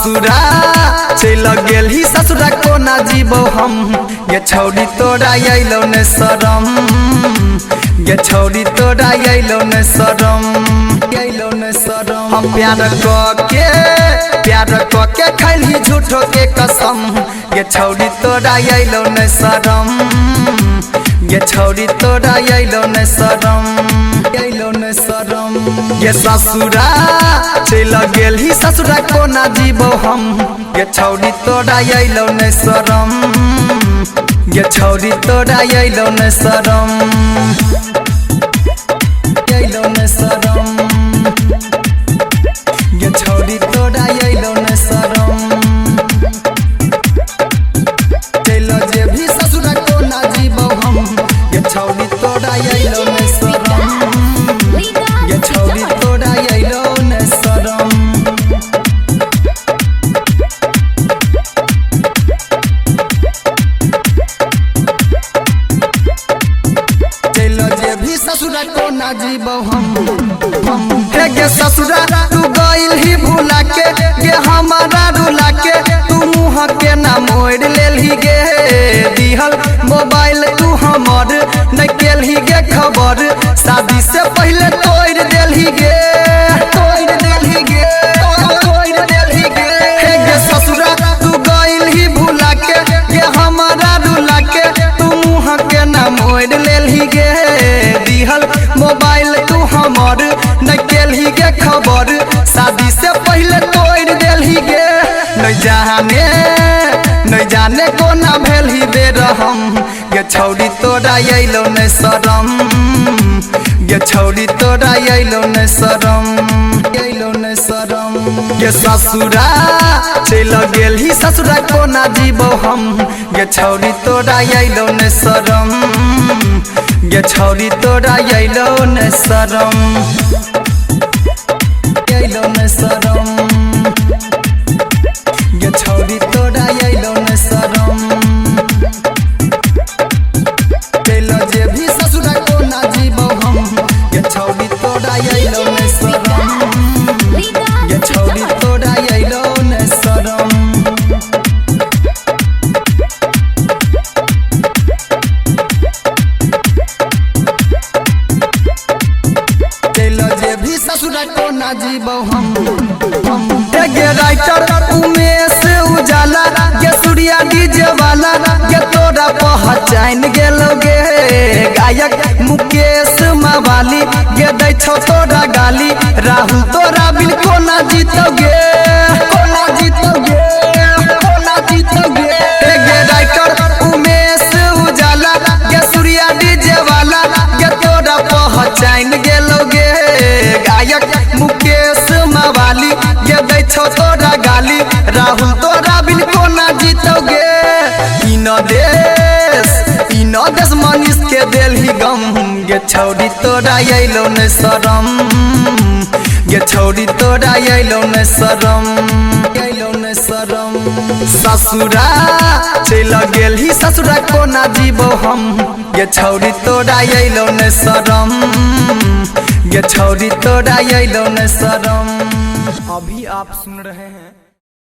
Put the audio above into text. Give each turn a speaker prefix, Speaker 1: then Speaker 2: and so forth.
Speaker 1: ससुरा चल गेली ससुरा कोना जीवो हम ये छौरी तोरा अइलो ने शरम ये छौरी तोरा अइलो ने शरम हम प्यार के खैली झूठो के कसम ये छौरी तोरा अइलो ने शरम ये छौरी तोरा अइलो ने शरम ये ससुरा चल गेली ससुरा कोना जीवो हम ये छौरी तोरा अइलो ने शरम ये छौरी तोरा अइलो ने शरम ये छौरी तोरा अइलो ने शरम चल जे भी ससुरा कोना जीवो हम ये छौरी तोरा अइलो ने शरम ये छौरी तोरा अइलो ने शरम चलो जे भी ससुरा कोना जीवो हम हे गे ससुरा तू गइल ही भुला के गे हमारा रुला के तू मुँह के ना मोड़ लेलही गे दिहल मोबाइल तू हमर न केलही गे खबर शादी से पहले तोड़ देलही गे हे गे ससुरा तू गइल ही भुला के गे हमारा रुला के तू मुँह के ना मोड़ लेलही गे दिहल मोबाइल तू हमर न केलही गे खबर शादी से पहले तोड़ देलही गे न जाने कोना भेलही बेरहम गे छौरी तोरा अइलो ने शरम गे छौरी तोरा अइलो ने शरम गे ससुरा चल गेली ससुरा कोना जीवो हम गे छौरी तोरा अइलो ने शरम गे छौरी तोरा अइलो ने शरम गे छौरी तोरा अइलो ने शरम चल जे भी ससुरा कोना जीवो हम गे छौरी तोरा अइलो ने शरम गे छौरी तोरा अइलो ने शरम चलो जे भी ससुरा कोना जीवो हम गे राइटर उमेश उजाला गे सूर्या डीजे वाला गे तोरा पहचान गेलो गे गायक मुकेश मवाली गे दै छौ तोरा गाली राहुल तोरा बिन कोना जीतोगे गे राइटर उमेश उजाला गे सूर्या डीजे वाला गे तोरा पहचान गेलो गे गायक मुकेश मवाली गे दै छौ तोरा गाली राहुल तोरा बिन कोना जीतोगे इन देश मनीष के देलही गम गे छौरी तोरा अइलो ने शरम गे छौरी तोरा अइलो ने शरम ससुरा चल गेली ससुरा कोना जीवो हम गे छौरी तोरा अइलो ने शरम गे छौरी तोरा अइलो ने शरम। अभी आप सुन रहे हैं